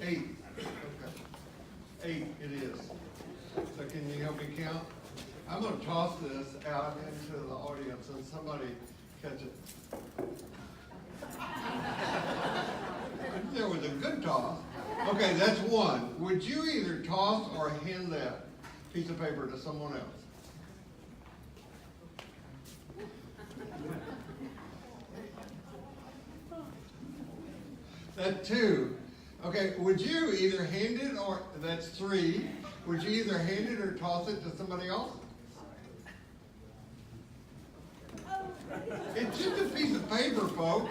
8. Okay. 8 it is. So can you help me count? I'm going to toss this out into the audience and somebody catch it. There was a good toss. Okay, that's 1. Would you either toss or hand that piece of paper to someone else? That's 2. Okay, would you either hand it or, that's 3. Would you either hand it or toss it to somebody else? It's just a piece of paper, folks.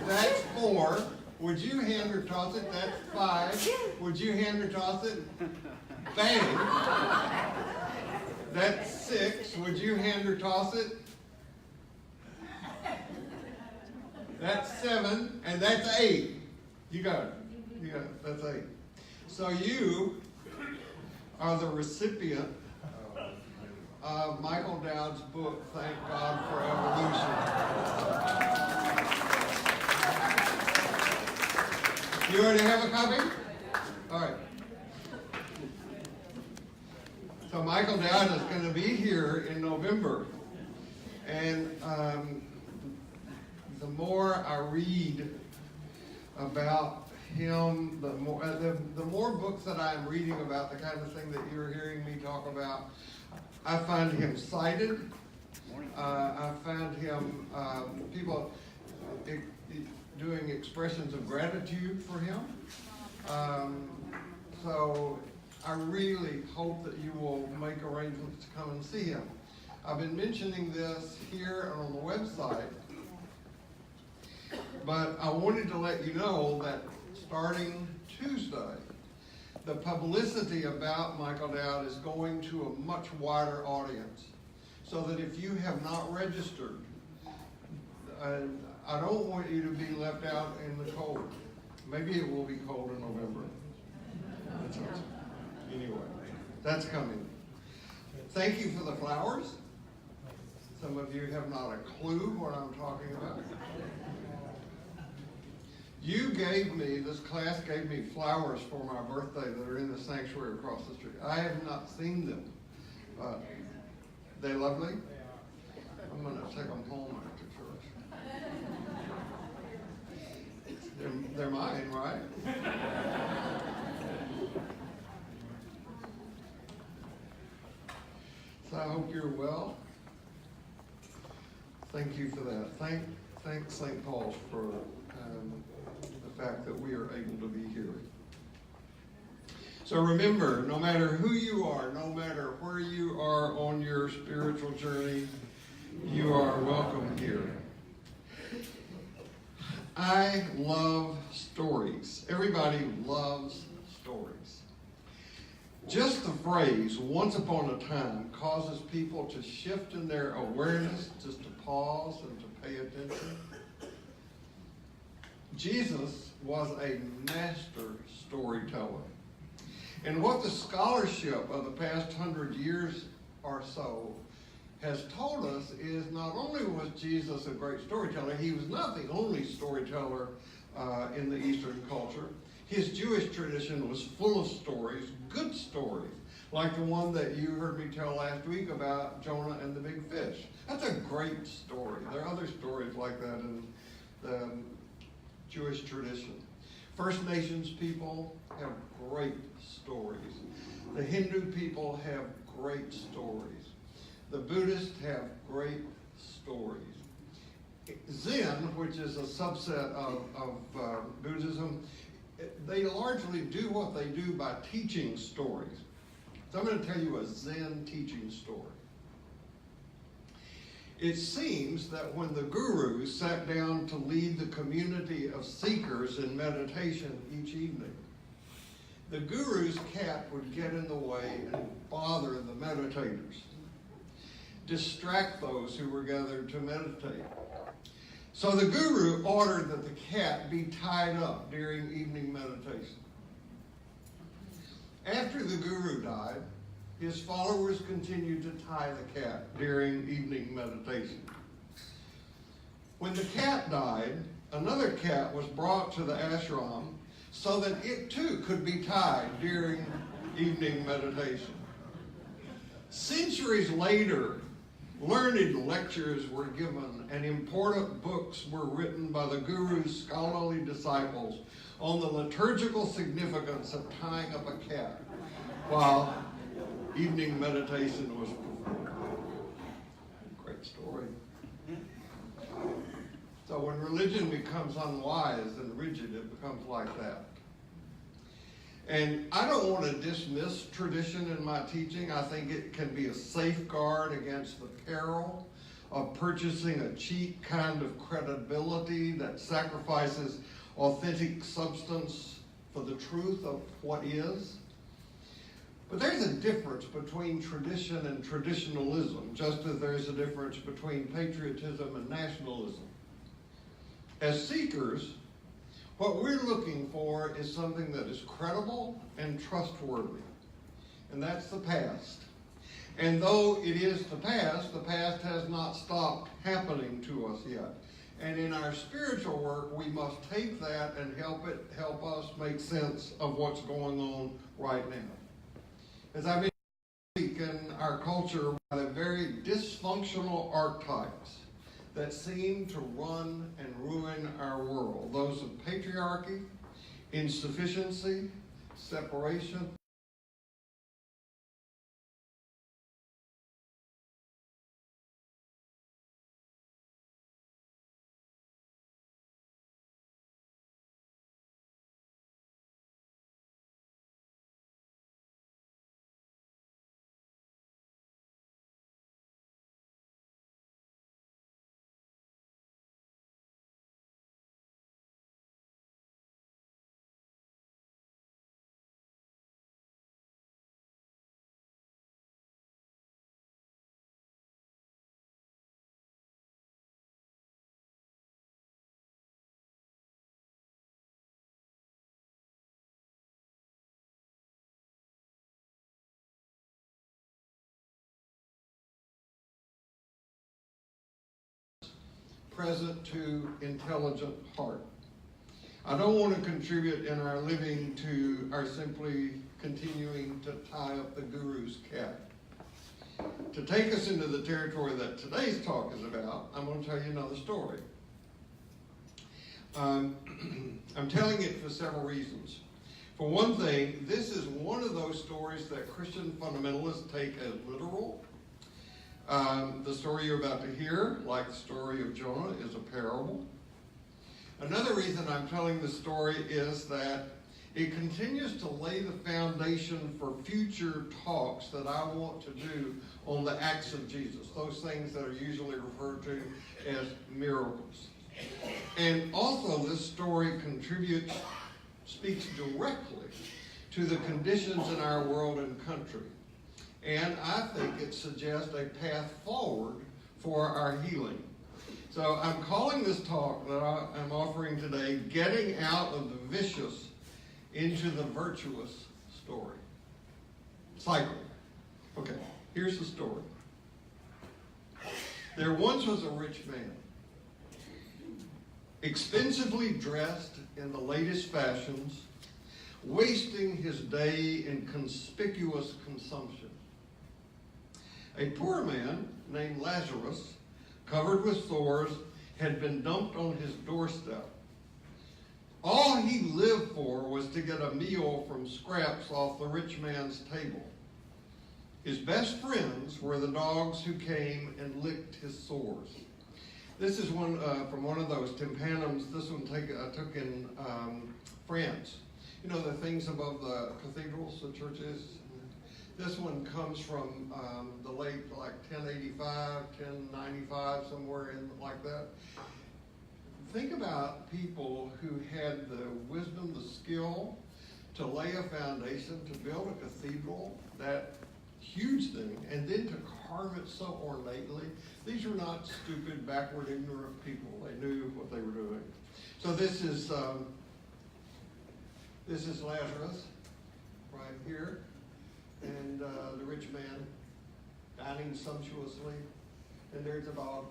That's 4. Would you hand or toss it? That's 5. Would you hand or toss it? Bang. That's 6. Would you hand or toss it? That's 7. And that's 8. You got it. You got it. That's 8. So you are the recipient of Michael Dowd's book, Thank God for Evolution. You already have a copy? All right. So Michael Dowd is going to be here in November. And the more I read about him, the more books that I'm reading about the kind of thing that you're hearing me talk about, I find him cited. I found him, people doing expressions of gratitude for him. So I really hope that you will make arrangements to come and see him. I've been mentioning this here on the website, but I wanted to let you know that starting Tuesday, the publicity about Michael Dowd is going to a much wider audience. So that if you have not registered, I don't want you to be left out in the cold. Maybe it will be cold in November. Anyway, that's coming. Thank you for the flowers. Some of you have not a clue what I'm talking about. You gave me, this class gave me flowers for my birthday that are in the sanctuary across the street. I have not seen them, but they're lovely. I'm going to take them home after church. They're mine, right? So I hope you're well. Thank you for that. Thank St. Paul's for the fact that we are able to be here. So remember, no matter who you are, no matter where you are on your spiritual journey, you are welcome here. I love stories. Everybody loves stories. Just the phrase, once upon a time, causes people to shift in their awareness, just to pause and to pay attention. Jesus was a master storyteller. And what the scholarship of the past 100 years or so has told us is not only was Jesus a great storyteller, he was not the only storyteller in the Eastern culture. His Jewish tradition was full of stories, good stories, like the one that you heard me tell last week about Jonah and the big fish. That's a great story. There are other stories like that in the Jewish tradition. First Nations people have great stories. The Hindu people have great stories. The Buddhists have great stories. Zen, which is a subset of Buddhism, they largely do what they do by teaching stories. So I'm going to tell you a Zen teaching story. It seems that when the guru sat down to lead the community of seekers in meditation each evening, the guru's cat would get in the way and bother the meditators, distract those who were gathered to meditate. So the guru ordered that the cat be tied up during evening meditation. After the guru died, his followers continued to tie the cat during evening meditation. When the cat died, another cat was brought to the ashram so that it too could be tied during evening meditation. Centuries later, learned lectures were given and important books were written by the Guru's scholarly disciples on the liturgical significance of tying up a cat while evening meditation was performed. Great story. So when religion becomes unwise and rigid, it becomes like that. And I don't want to dismiss tradition in my teaching. I think it can be a safeguard against the peril of purchasing a cheap kind of credibility that sacrifices authentic substance for the truth of what is. But there's a difference between tradition and traditionalism, just as there's a difference between patriotism and nationalism. As seekers, what we're looking for is something that is credible and trustworthy. And that's the past. And though it is the past has not stopped happening to us yet. And in our spiritual work, we must take that and help us make sense of what's going on right now. As I've been speaking in our culture, by the very dysfunctional archetypes that seem to run and ruin our world. Those of patriarchy, insufficiency, separation, present to intelligent heart. I don't want to contribute in our living to our simply continuing to tie up the Guru's cat. To take us into the territory that today's talk is about, I'm going to tell you another story. I'm telling it for several reasons. For one thing, this is one of those stories that Christian fundamentalists take as literal. The story you're about to hear, like the story of Jonah, is a parable. Another reason I'm telling this story is that it continues to lay the foundation for future talks that I want to do on the acts of Jesus, those things that are usually referred to as miracles. And also this story speaks directly to the conditions in our world and country. And I think it suggests a path forward for our healing. So I'm calling this talk that I'm offering today, Getting Out of the Vicious into the Virtuous Story. Cycle. Okay, here's the story. There once was a rich man, expensively dressed in the latest fashions, wasting his day in conspicuous consumption. A poor man named Lazarus, covered with sores, had been dumped on his doorstep. All he lived for was to get a meal from scraps off the rich man's table. His best friends were the dogs who came and licked his sores. This is one from one of those tympanums. This one I took in France. You know, the things above the cathedrals, the churches. This one comes from the late, like 1085, 1095, somewhere in like that. Think about people who had the wisdom, the skill to lay a foundation, to build a cathedral, that huge thing, and then to carve it so ornately. These were not stupid, backward, ignorant people. They knew what they were doing. So this is Lazarus right here. And the rich man dining sumptuously, and there's a dog.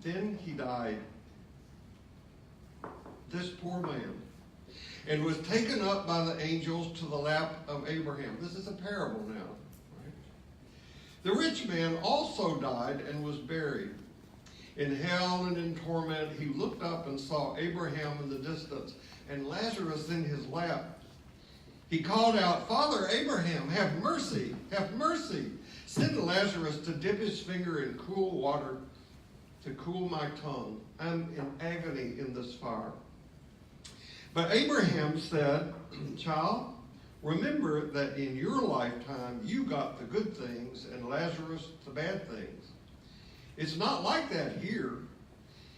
Then he died, this poor man, and was taken up by the angels to the lap of Abraham. This is a parable now. Right? The rich man also died and was buried. In hell and in torment, he looked up and saw Abraham in the distance and Lazarus in his lap. He called out, "Father Abraham, have mercy, have mercy. Send Lazarus to dip his finger in cool water to cool my tongue. I'm in agony in this fire." But Abraham said, "Child, remember that in your lifetime you got the good things and Lazarus the bad things. It's not like that here.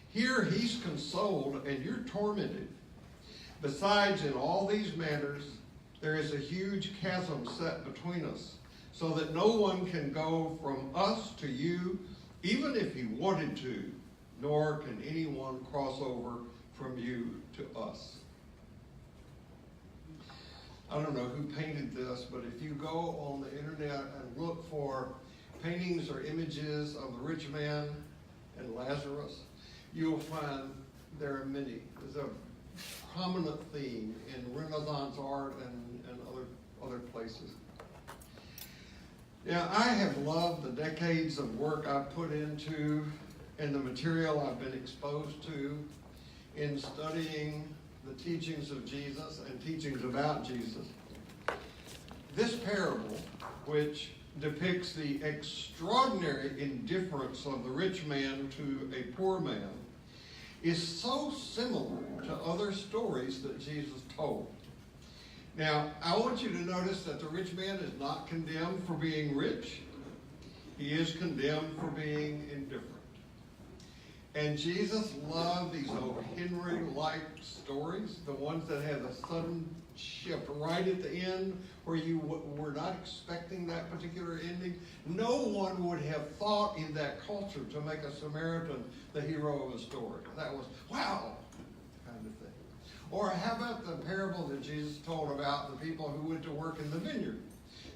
Here he's consoled and you're tormented. Besides, in all these matters, there is a huge chasm set between us, so that no one can go from us to you, even if he wanted to, nor can anyone cross over from you to us." I don't know who painted this, but if you go on the internet and look for paintings or images of the rich man and Lazarus, you'll find there are many. There's a prominent theme in Renaissance art and other places. Now, I have loved the decades of work I've put into and the material I've been exposed to in studying the teachings of Jesus and teachings about Jesus. This parable, which depicts the extraordinary indifference of the rich man to a poor man, is so similar to other stories that Jesus told. Now, I want you to notice that the rich man is not condemned for being rich. He is condemned for being indifferent. And Jesus loved these old Henry-like stories, the ones that have a sudden shift right at the end where you were not expecting that particular ending. No one would have thought in that culture to make a Samaritan the hero of a story. That was, wow, kind of thing. Or how about the parable that Jesus told about the people who went to work in the vineyard?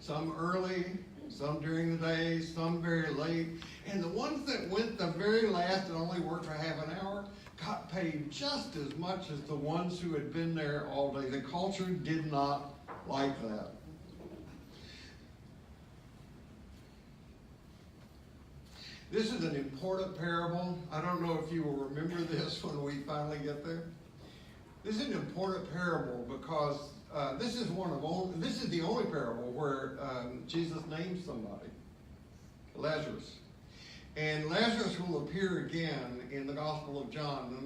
Some early, some during the day, some very late. And the ones that went the very last and only worked for half an hour got paid just as much as the ones who had been there all day. The culture did not like that. This is an important parable. I don't know if you will remember this when we finally get there. This is an important parable because this is the only parable where Jesus names somebody, Lazarus. And Lazarus will appear again in the Gospel of John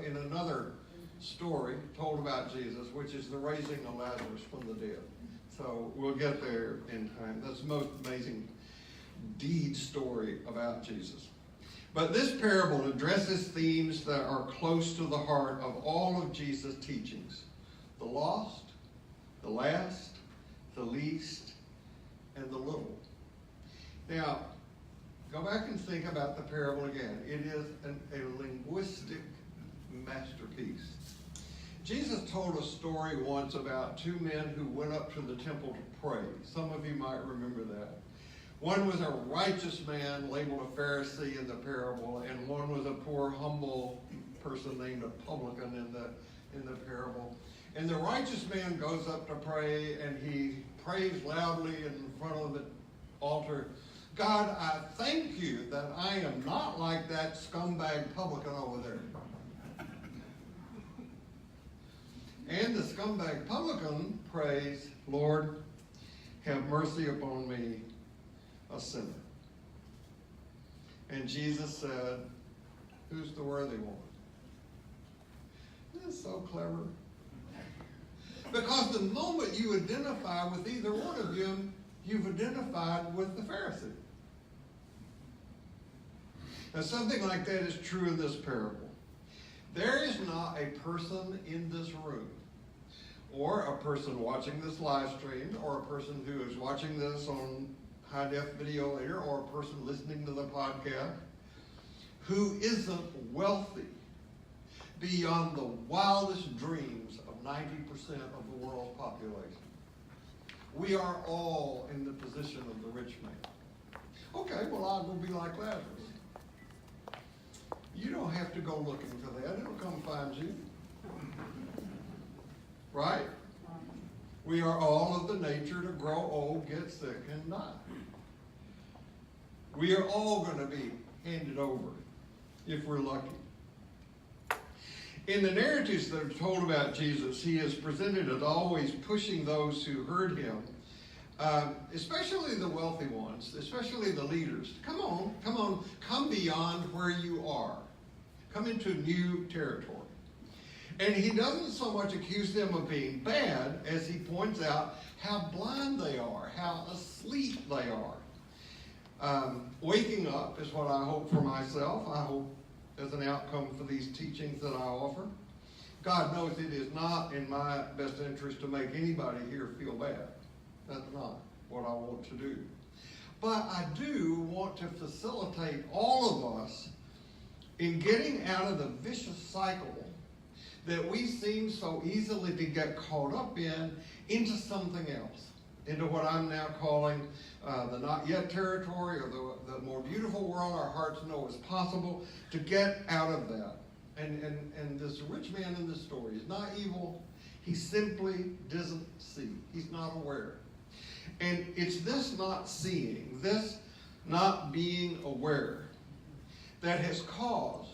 in another story told about Jesus, which is the raising of Lazarus from the dead. So we'll get there in time. That's the most amazing deed story about Jesus. But this parable addresses themes that are close to the heart of all of Jesus' teachings: the lost, the last, the least, and the little. Now, go back and think about the parable again. It is a linguistic masterpiece. Jesus told a story once about two men who went up to the temple to pray. Some of you might remember that. One was a righteous man labeled a Pharisee in the parable, and one was a poor, humble person named a publican in the parable. And the righteous man goes up to pray, and he prays loudly in front of the altar, "God, I thank you that I am not like that scumbag publican over there." And the scumbag publican prays, "Lord, have mercy upon me, a sinner." And Jesus said, "Who's the worthy one?" Isn't that so clever? Because the moment you identify with either one of them, you've identified with the Pharisee. Now, something like that is true in this parable. There is not a person in this room, or a person watching this live stream, or a person who is watching this on high-def video later, or a person listening to the podcast, who isn't wealthy beyond the wildest dreams of 90% of the world's population. We are all in the position of the rich man. Okay, well, I will be like Lazarus. You don't have to go looking for that. It'll come find you. Right? We are all of the nature to grow old, get sick, and die. We are all going to be handed over if we're lucky. In the narratives that are told about Jesus, he is presented as always pushing those who heard him, especially the wealthy ones, especially the leaders. Come beyond where you are. Come into new territory. And he doesn't so much accuse them of being bad as he points out how blind they are, how asleep they are. Waking up is what I hope for myself. I hope as an outcome for these teachings that I offer. God knows it is not in my best interest to make anybody here feel bad. That's not what I want to do. But I do want to facilitate all of us in getting out of the vicious cycle that we seem so easily to get caught up in into something else, into what I'm now calling the not yet territory, or the more beautiful world our hearts know is possible, to get out of that. And this rich man in this story is not evil. He simply doesn't see. He's not aware. And it's this not seeing, this not being aware, that has caused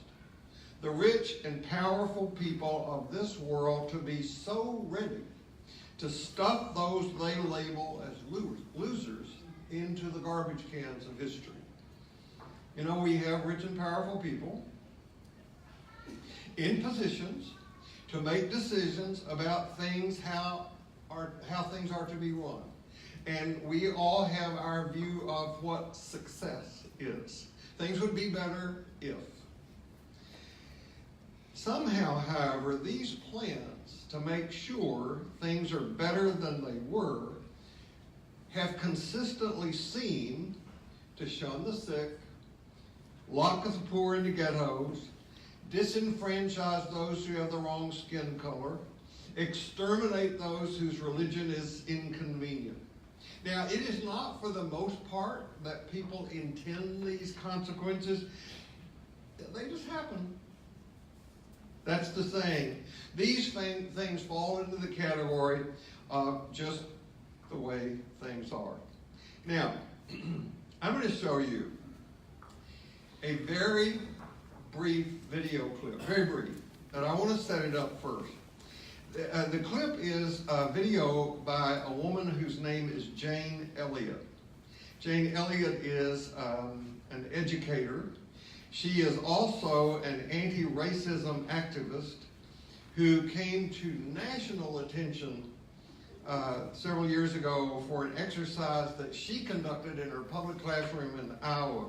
the rich and powerful people of this world to be so ready to stuff those they label as losers into the garbage cans of history. You know, we have rich and powerful people in positions to make decisions about things, how things are to be run. And we all have our view of what success is. Things would be better if. Somehow, however, these plans to make sure things are better than they were have consistently seemed to shun the sick, lock the poor into ghettos, disenfranchise those who have the wrong skin color, exterminate those whose religion is inconvenient. Now, it is not for the most part that people intend these consequences. They just happen. That's the saying. These things fall into the category of just the way things are. Now, I'm going to show you a very brief video clip, very brief, and I want to set it up first. The clip is a video by a woman whose name is Janes Elliott. Janes Elliott is an educator. She is also an anti-racism activist who came to national attention several years ago for an exercise that she conducted in her public classroom in Iowa.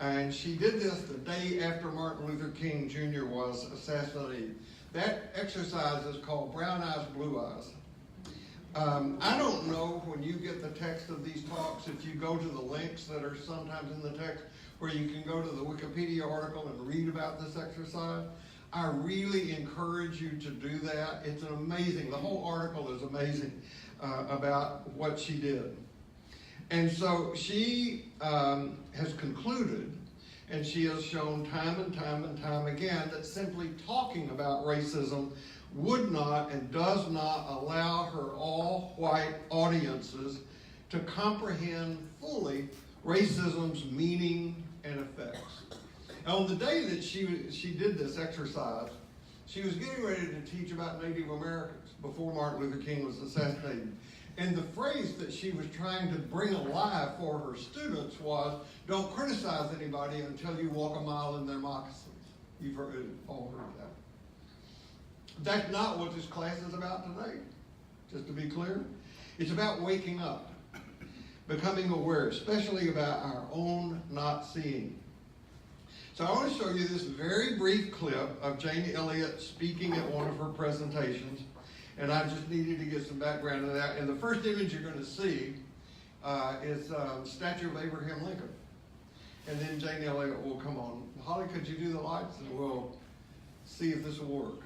And she did this the day after Martin Luther King Jr. was assassinated. That exercise is called Brown Eyes, Blue Eyes. I don't know when you get the text of these talks, if you go to the links that are sometimes in the text, where you can go to the Wikipedia article and read about this exercise. I really encourage you to do that. It's an amazing, the whole article is amazing about what she did. And so she has concluded, and she has shown time and time again, that simply talking about racism would not and does not allow her all-white audiences to comprehend fully racism's meaning and effects. And on the day that she did this exercise, she was getting ready to teach about Native Americans before Martin Luther King was assassinated. And the phrase that she was trying to bring alive for her students was, don't criticize anybody until you walk a mile in their moccasins. You've all heard that. That's not what this class is about today, just to be clear. It's about waking up, becoming aware, especially about our own not seeing. So I want to show you this very brief clip of Janes Elliott speaking at one of her presentations. And I just needed to get some background on that. And the first image you're going to see is the statue of Abraham Lincoln. And then Janes Elliott will come on. Holly, could you do the lights? And we'll see if this will work.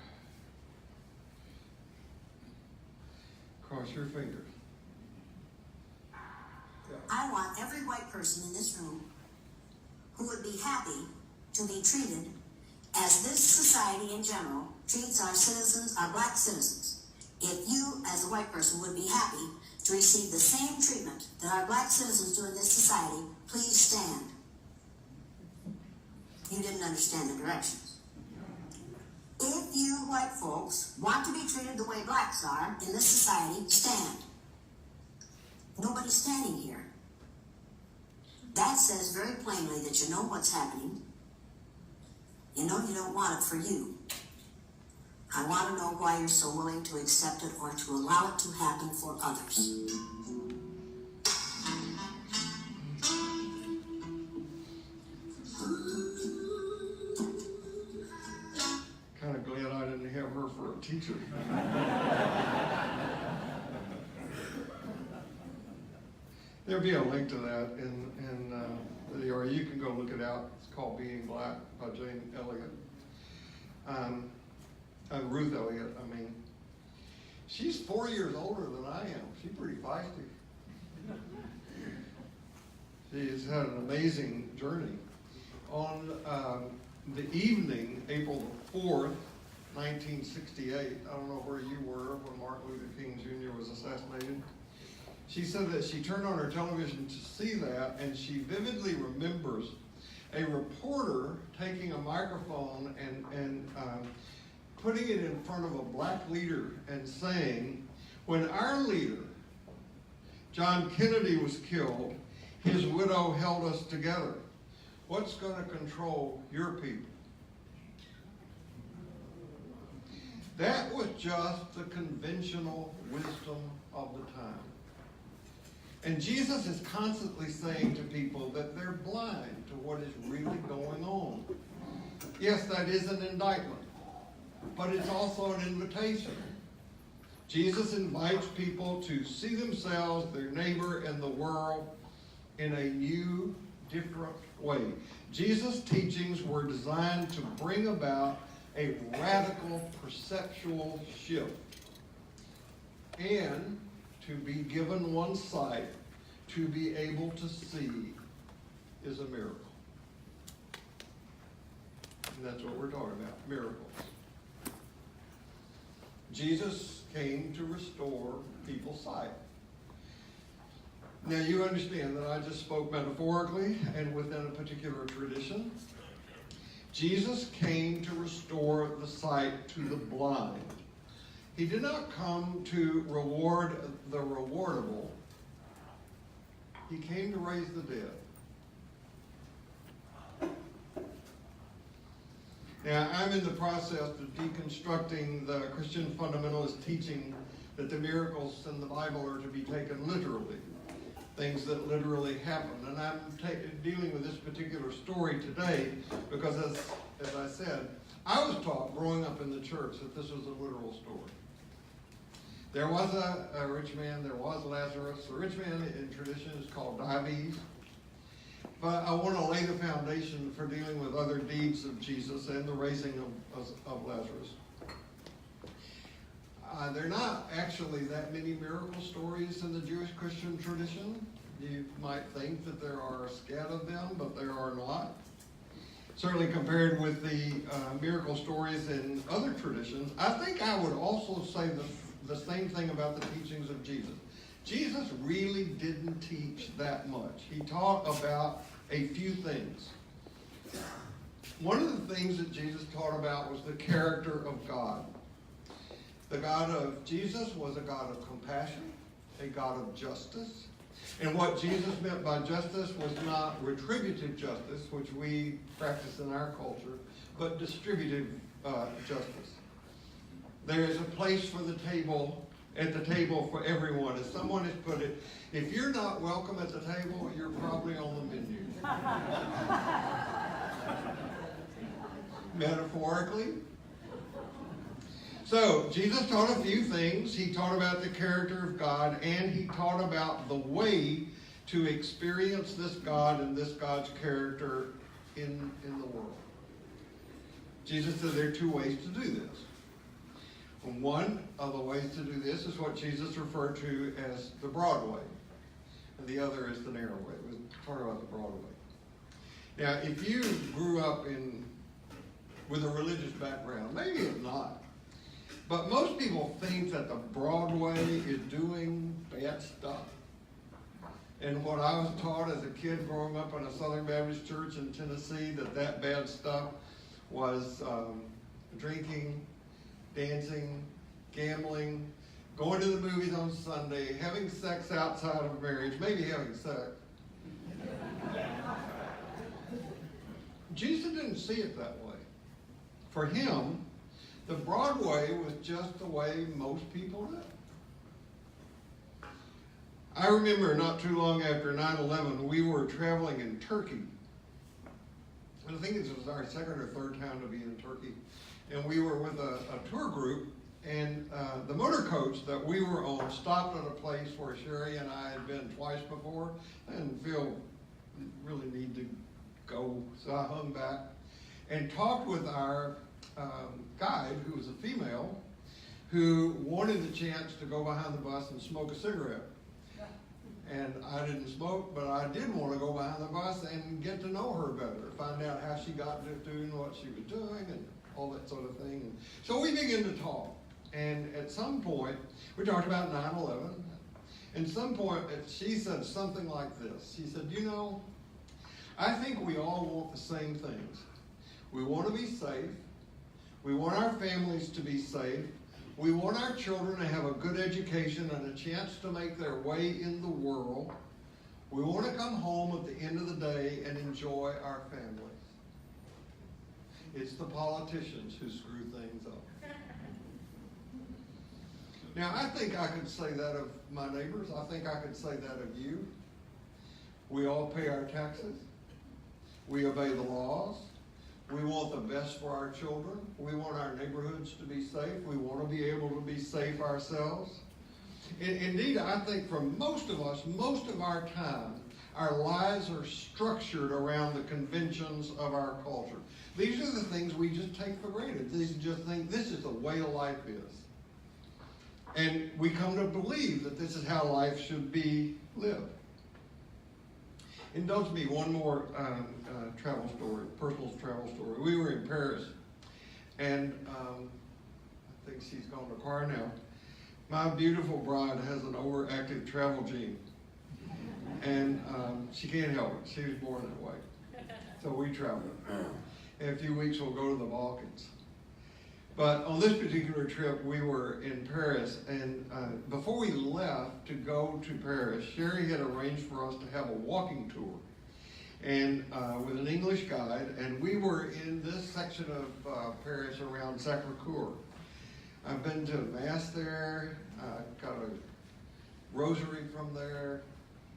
Cross your fingers. Yeah. I want every white person in this room who would be happy to be treated as this society in general treats our citizens, our black citizens. If you, as a white person, would be happy to receive the same treatment that our black citizens do in this society, please stand. You didn't understand the directions. If you white folks want to be treated the way blacks are in this society, stand. Nobody's standing here. That says very plainly that you know what's happening. You know you don't want it for you. I want to know why you're so willing to accept it or to allow it to happen for others. Kind of glad I didn't have her for a teacher. There'll be a link to that or you can go look it out. It's called Being Black by Janes Elliott. Ruth Elliott, I mean. She's 4 years older than I am. She's pretty feisty. She's had an amazing journey. On the evening, April the 4th, 1968, I don't know where you were when Martin Luther King Jr. was assassinated. She said that she turned on her television to see that, and she vividly remembers a reporter taking a microphone and putting it in front of a black leader and saying, when our leader, John Kennedy, was killed, his widow held us together. What's going to control your people? That was just the conventional wisdom of the time. And Jesus is constantly saying to people that they're blind to what is really going on. Yes, that is an indictment, but it's also an invitation. Jesus invites people to see themselves, their neighbor, and the world in a new, different way. Jesus' teachings were designed to bring about a radical perceptual shift and to be given one sight to be able to see is a miracle. And that's what we're talking about, miracles. Jesus came to restore people's sight. Now you understand that I just spoke metaphorically and within a particular tradition. Jesus came to restore the sight to the blind. He did not come to reward the rewardable. He came to raise the dead. Now, I'm in the process of deconstructing the Christian fundamentalist teaching that the miracles in the Bible are to be taken literally, things that literally happen. And I'm dealing with this particular story today because, as I said, I was taught growing up in the church that this was a literal story. There was a rich man, there was Lazarus. The rich man in tradition is called Dives. But I want to lay the foundation for dealing with other deeds of Jesus and the raising of Lazarus. There are not actually that many miracle stories in the Jewish Christian tradition. You might think that there are a scat of them, but there are not. Certainly compared with the miracle stories in other traditions, I think I would also say the same thing about the teachings of Jesus. Jesus really didn't teach that much. He taught about a few things. One of the things that Jesus taught about was the character of God. The God of Jesus was a God of compassion, a God of justice. And what Jesus meant by justice was not retributive justice, which we practice in our culture, but distributive justice. There is a place for the table, at the table for everyone. As someone has put it, if you're not welcome at the table, you're probably on the menu. Metaphorically. So, Jesus taught a few things. He taught about the character of God, and he taught about the way to experience this God and this God's character in the world. Jesus said there are two ways to do this. And one of the ways to do this is what Jesus referred to as the broad way, and the other is the narrow way. We'll talk about the broad way. Now, if you grew up in with a religious background. Maybe it's not. But most people think that the Broadway is doing bad stuff. And what I was taught as a kid growing up in a Southern Baptist church in Tennessee, that bad stuff was drinking, dancing, gambling, going to the movies on Sunday, having sex outside of marriage, maybe having sex. Jesus didn't see it that way. For him, the Broadway was just the way most people live. I remember not too long after 9/11, we were traveling in Turkey. And I think this was our second or third time to be in Turkey. And we were with a tour group, and the motor coach that we were on stopped at a place where Sherry and I had been twice before. I didn't feel really need to go, so I hung back and talked with our guide, who was a female, who wanted the chance to go behind the bus and smoke a cigarette. And I didn't smoke, but I did want to go behind the bus and get to know her better, find out how she got to doing what she was doing and all that sort of thing. And so we began to talk. And at some point, we talked about 9/11. And some point, she said something like this. She said, you know, I think we all want the same things. We want to be safe. We want our families to be safe. We want our children to have a good education and a chance to make their way in the world. We want to come home at the end of the day and enjoy our families. It's the politicians who screw things up. Now, I think I could say that of my neighbors. I think I could say that of you. We all pay our taxes. We obey the laws. We want the best for our children. We want our neighborhoods to be safe. We want to be able to be safe ourselves. Indeed, I think for most of us, most of our time, our lives are structured around the conventions of our culture. These are the things we just take for granted. These just think this is the way life is. And we come to believe that this is how life should be lived. Indulge me one more travel story, personal travel story. We were in Paris, and I think she's gone to choir now. My beautiful bride has an overactive travel gene, and she can't help it. She was born that way. So we traveled. In a few weeks, we'll go to the Balkans. But on this particular trip, we were in Paris, and before we left to go to Paris, Sherry had arranged for us to have a walking tour, and with an English guide, and we were in this section of Paris around Sacré-Cœur. I've been to Mass there, got a rosary from there.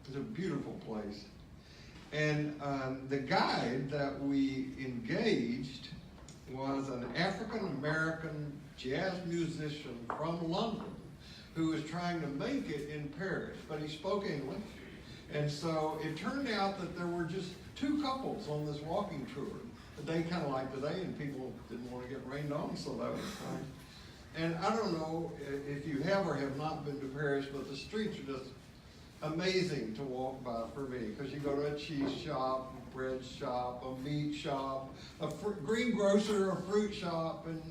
It's a beautiful place. And the guide that we engaged was an African-American jazz musician from London who was trying to make it in Paris, but he spoke English. And so it turned out that there were just two couples on this walking tour. A day kind of like today, and people didn't want to get rained on, so that was fine. And I don't know if you have or have not been to Paris, but the streets are just amazing to walk by for me, because you go to a cheese shop, a bread shop, a meat shop, a greengrocer, a fruit shop, and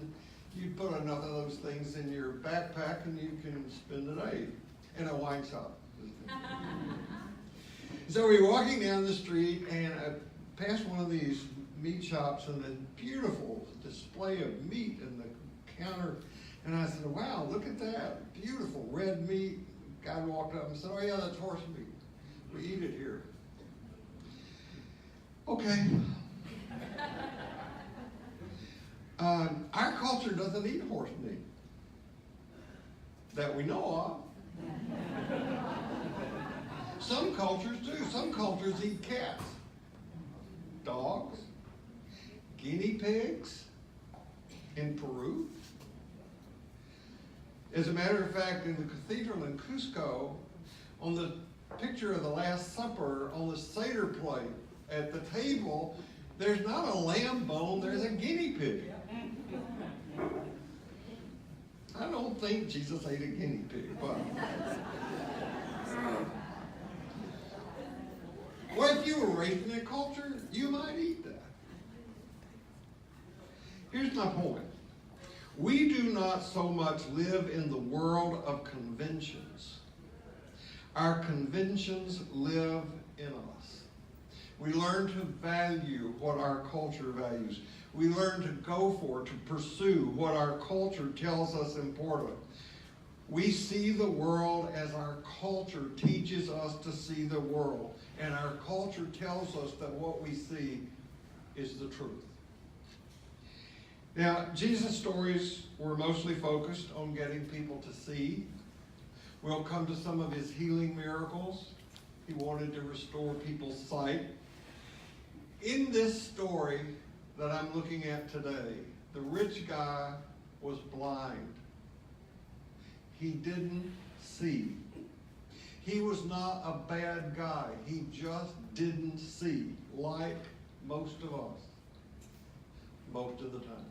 you put enough of those things in your backpack and you can spend the day. In a wine shop. So we're walking down the street, and I passed one of these meat shops, and a beautiful display of meat in the counter, and I said, wow, look at that, beautiful red meat. Guy walked up and said, oh yeah, that's horse meat. We eat it here. Okay. Our culture doesn't eat horse meat that we know of. Some cultures do. Some cultures eat cats, dogs, guinea pigs in Peru. As a matter of fact, in the cathedral in Cusco, on the picture of the Last Supper, on the Seder plate at the table, there's not a lamb bone, there's a guinea pig. I don't think Jesus ate a guinea pig, but... Well, if you were raised in a culture, you might eat that. Here's my point. We do not so much live in the world of conventions. Our conventions live in us. We learn to value what our culture values. We learn to go for, to pursue what our culture tells us important. We see the world as our culture teaches us to see the world. And our culture tells us that what we see is the truth. Now, Jesus' stories were mostly focused on getting people to see. We'll come to some of his healing miracles. He wanted to restore people's sight. In this story that I'm looking at today, the rich guy was blind. He didn't see. He was not a bad guy. He just didn't see, like most of us, most of the time.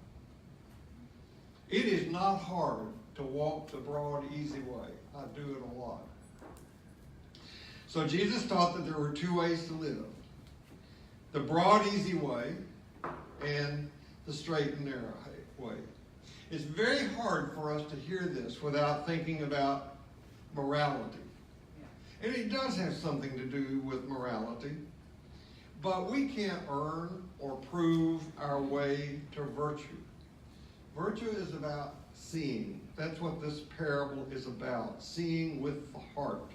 It is not hard to walk the broad, easy way. I do it a lot. So Jesus taught that there were two ways to live. The broad, easy way and the straight and narrow way. It's very hard for us to hear this without thinking about morality. And it does have something to do with morality. But we can't earn or prove our way to virtue. Virtue is about seeing. That's what this parable is about, seeing with the heart.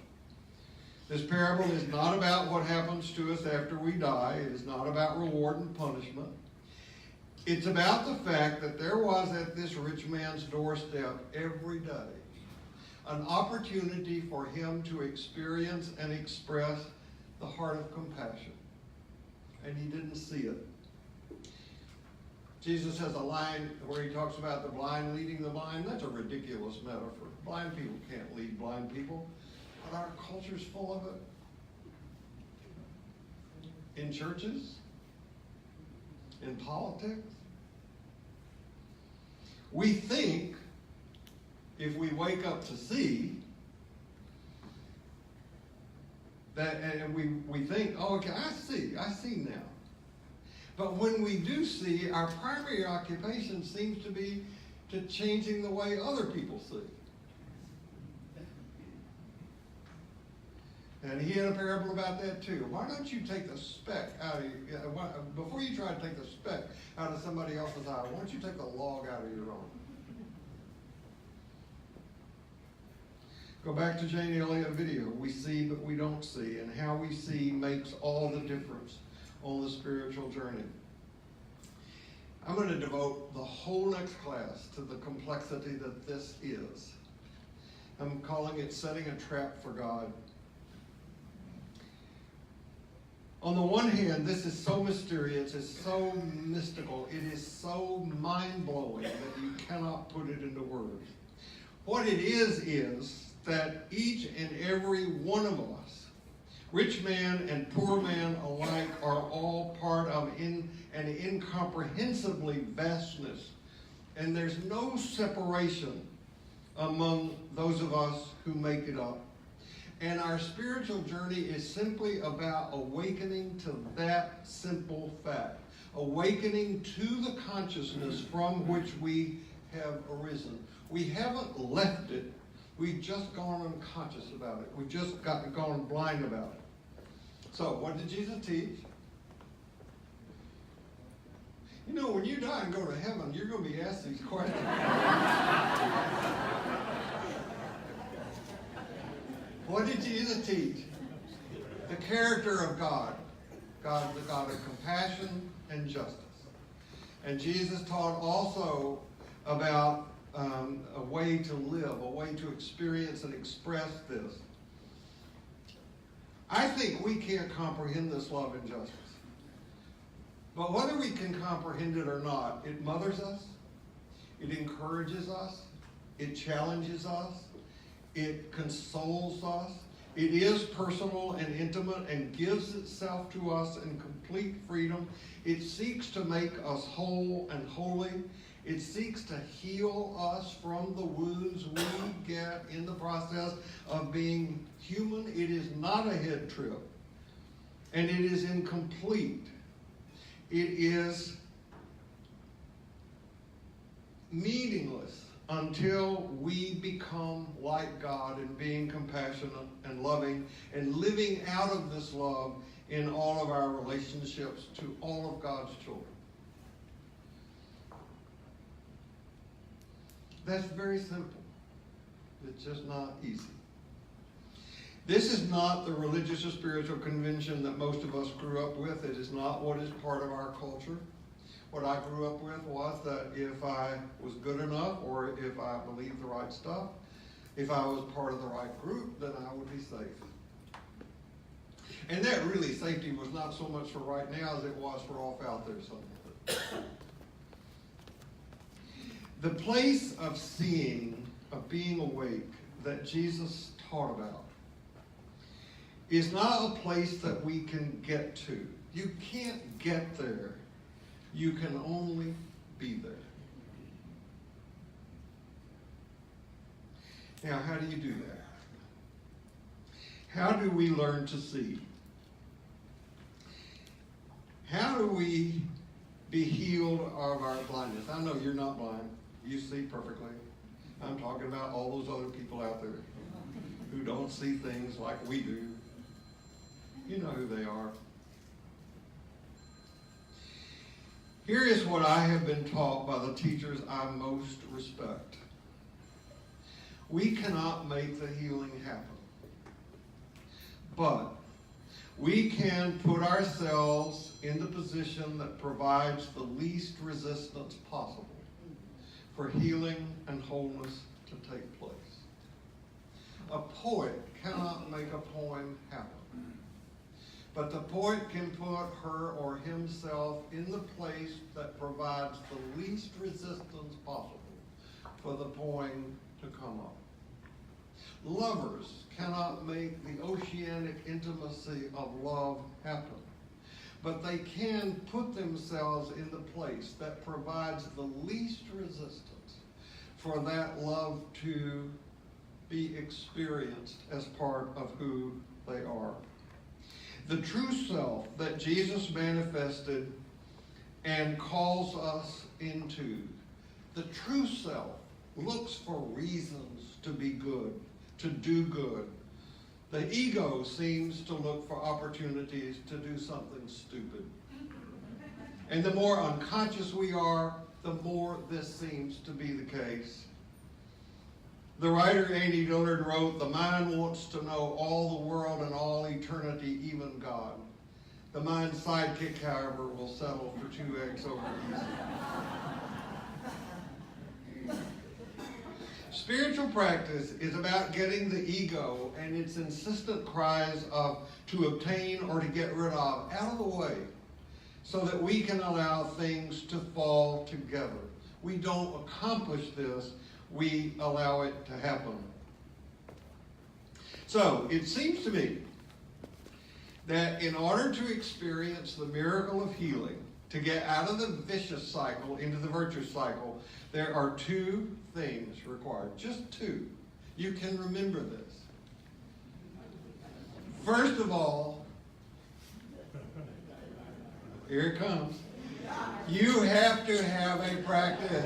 This parable is not about what happens to us after we die. It is not about reward and punishment. It's about the fact that there was at this rich man's doorstep every day an opportunity for him to experience and express the heart of compassion. And he didn't see it. Jesus has a line where he talks about the blind leading the blind. That's a ridiculous metaphor. Blind people can't lead blind people. But our culture's full of it. In churches, in politics. We think if we wake up to see that, and we think, oh, okay, I see now. But when we do see, our primary occupation seems to be to changing the way other people see. And he had a parable about that too. Why don't you take the speck out of before you try to take the speck out of somebody else's eye, why don't you take the log out of your own? Go back to Janes Elliott video. We see but we don't see, and how we see makes all the difference on the spiritual journey. I'm going to devote the whole next class to the complexity that this is. I'm calling it setting a trap for God. On the one hand, this is so mysterious, it's so mystical, it is so mind-blowing that you cannot put it into words. What it is that each and every one of us, rich man and poor man alike, are all part of an incomprehensibly vastness. And there's no separation among those of us who make it up. And our spiritual journey is simply about awakening to that simple fact. Awakening to the consciousness from which we have arisen. We haven't left it. We've just gone unconscious about it. We've just gone blind about it. So, what did Jesus teach? You know, when you die and go to heaven, you're going to be asked these questions. What did Jesus teach? The character of God. God, the God of compassion and justice. And Jesus taught also about a way to live, a way to experience and express this. I think we can't comprehend this love and justice. But whether we can comprehend it or not, it mothers us, it encourages us, it challenges us, it consoles us. It is personal and intimate and gives itself to us in complete freedom. It seeks to make us whole and holy. It seeks to heal us from the wounds we get in the process of being human. It is not a head trip. And it is incomplete. It is until we become like God in being compassionate and loving and living out of this love in all of our relationships to all of God's children. That's very simple. It's just not easy. This is not the religious or spiritual convention that most of us grew up with. It is not what is part of our culture. What I grew up with was that if I was good enough, or if I believed the right stuff, if I was part of the right group, then I would be safe. And that really, safety was not so much for right now as it was for off out there somewhere. The place of seeing, of being awake, that Jesus taught about is not a place that we can get to. You can't get there. You can only be there. Now, how do you do that? How do we learn to see? How do we be healed of our blindness? I know you're not blind. You see perfectly. I'm talking about all those other people out there who don't see things like we do. You know who they are. Here is what I have been taught by the teachers I most respect. We cannot make the healing happen, but we can put ourselves in the position that provides the least resistance possible for healing and wholeness to take place. A poet cannot make a poem happen, but the poet can put her or himself in the place that provides the least resistance possible for the poem to come up. Lovers cannot make the oceanic intimacy of love happen, but they can put themselves in the place that provides the least resistance for that love to be experienced as part of who they are. The true self that Jesus manifested and calls us into, the true self looks for reasons to be good, to do good. The ego seems to look for opportunities to do something stupid. And the more unconscious we are, the more this seems to be the case. The writer A.D. Dillard wrote, "The mind wants to know all the world and all eternity, even God. The mind's sidekick, however, will settle for 2 eggs over easy." Spiritual practice is about getting the ego and its insistent cries of to obtain or to get rid of out of the way so that we can allow things to fall together. We don't accomplish this, we allow it to happen. So, it seems to me that in order to experience the miracle of healing, to get out of the vicious cycle into the virtuous cycle, there are 2 things required. Just 2. You can remember this. First of all, here it comes. You have to have a practice.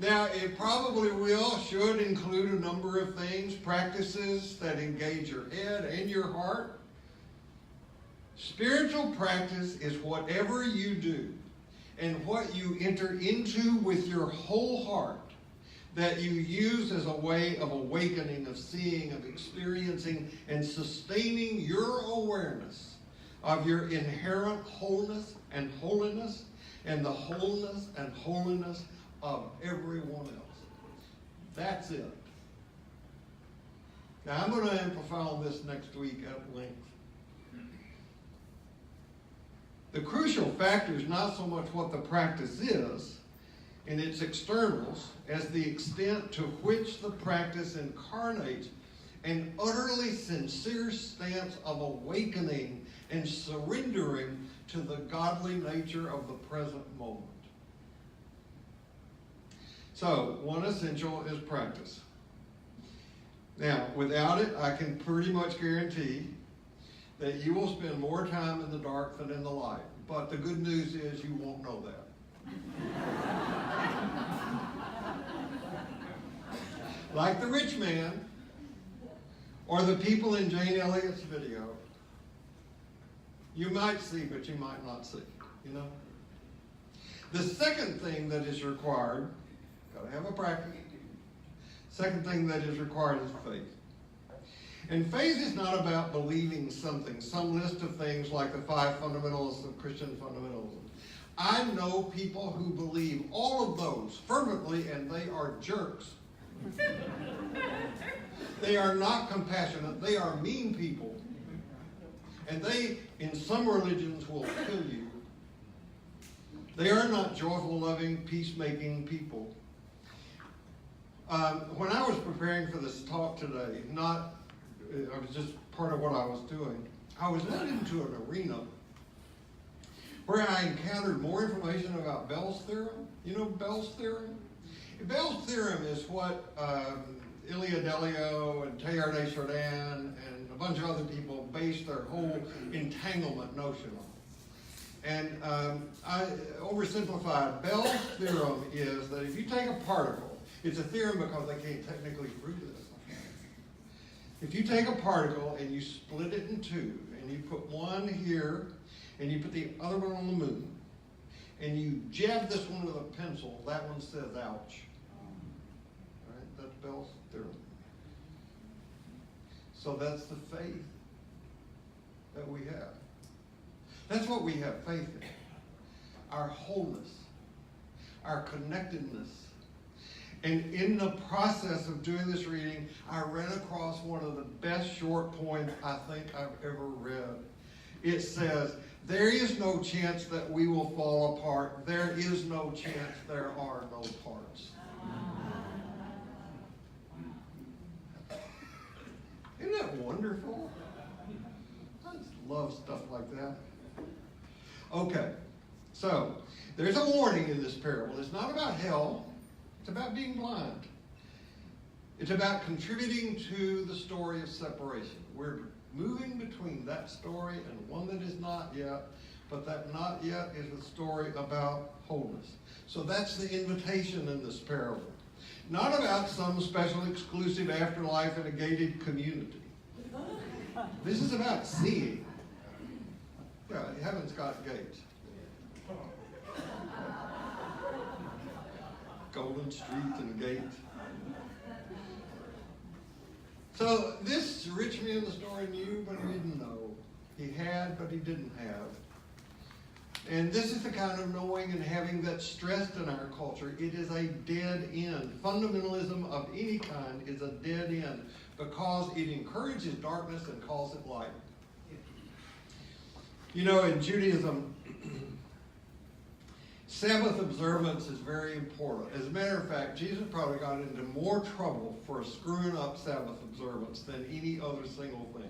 Now, it probably should include a number of things, practices that engage your head and your heart. Spiritual practice is whatever you do and what you enter into with your whole heart that you use as a way of awakening, of seeing, of experiencing, and sustaining your awareness of your inherent wholeness and holiness and the wholeness and holiness of everyone else. That's it. Now, I'm going to amplify on this next week at length. The crucial factor is not so much what the practice is in its externals as the extent to which the practice incarnates an utterly sincere stance of awakening and surrendering to the godly nature of the present moment. So, one essential is practice. Now, without it, I can pretty much guarantee that you will spend more time in the dark than in the light. But the good news is you won't know that. Like the rich man, or the people in Janes Elliott's video. You might see, but you might not see, you know? The second thing that is required, gotta have a practice. Second thing that is required is faith. And faith is not about believing something, some list of things like the 5 fundamentals of Christian fundamentalism. I know people who believe all of those fervently, and they are jerks. They are not compassionate. They are mean people. And they, in some religions, will kill you. They are not joyful, loving, peacemaking people. When I was preparing for this talk today, it was just part of what I was doing, I was led into an arena where I encountered more information about Bell's theorem. You know Bell's theorem? Bell's theorem is what Ilya Delio and Teilhard de Chardin and a bunch of other people based their whole entanglement notion on. And I oversimplified. Bell's theorem is that if you take a particle, it's a theorem because they can't technically prove this. If you take a particle and you split it in two, and you put one here, and you put the other one on the moon, and you jab this one with a pencil, that one says ouch. All right, that's Bell's theorem. So that's the faith that we have. That's what we have faith in. Our wholeness, our connectedness. And in the process of doing this reading, I ran across one of the best short poems I think I've ever read. It says, "There is no chance that we will fall apart. There is no chance there are no parts." Isn't that wonderful? I just love stuff like that. Okay, so there's a warning in this parable. It's not about hell. It's about being blind. It's about contributing to the story of separation. We're moving between that story and one that is not yet, but that not yet is a story about wholeness. So that's the invitation in this parable. Not about some special exclusive afterlife in a gated community. This is about seeing. Yeah, heaven's got gates. Golden Street and Gate. So this rich man, the story knew, but he didn't know. He had, but he didn't have. And this is the kind of knowing and having that's stressed in our culture. It is a dead end. Fundamentalism of any kind is a dead end because it encourages darkness and calls it light. You know, in Judaism, Sabbath observance is very important. As a matter of fact, Jesus probably got into more trouble for screwing up Sabbath observance than any other single thing.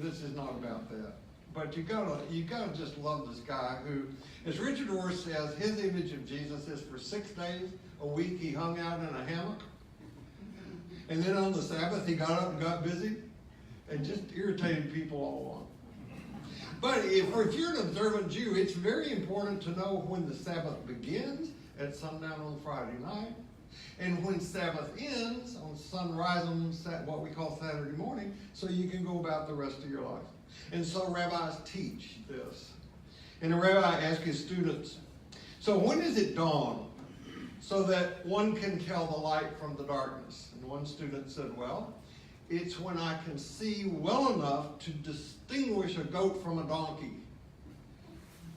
This is not about that. But you gotta just love this guy who, as Richard Orr says, his image of Jesus is for 6 days a week he hung out in a hammock. And then on the Sabbath he got up and got busy and just irritated people all along. But if you're an observant Jew, it's very important to know when the Sabbath begins at sundown on Friday night, and when Sabbath ends on sunrise on what we call Saturday morning, so you can go about the rest of your life. And so rabbis teach this. And a rabbi asked his students, so when does it dawn so that one can tell the light from the darkness? And one student said, well, it's when I can see well enough to distinguish a goat from a donkey.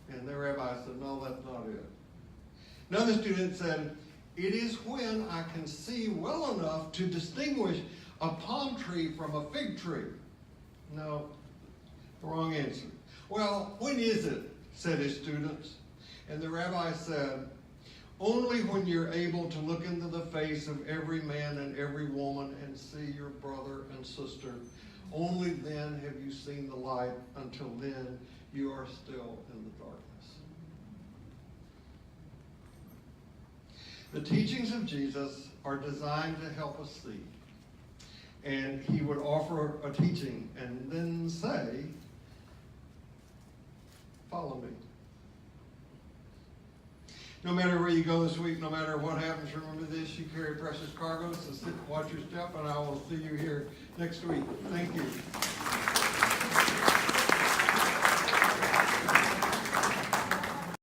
And the rabbi said, no, that's not it. Another student said, it is when I can see well enough to distinguish a palm tree from a fig tree. No, wrong answer. Well, when is it? Said his students. And the rabbi said, only when you're able to look into the face of every man and every woman and see your brother and sister. Only then have you seen the light. Until then, you are still in the darkness. The teachings of Jesus are designed to help us see. And he would offer a teaching and then say, follow me. No matter where you go this week, no matter what happens, remember this, you carry precious cargo, so sit and watch your step, and I will see you here next week. Thank you.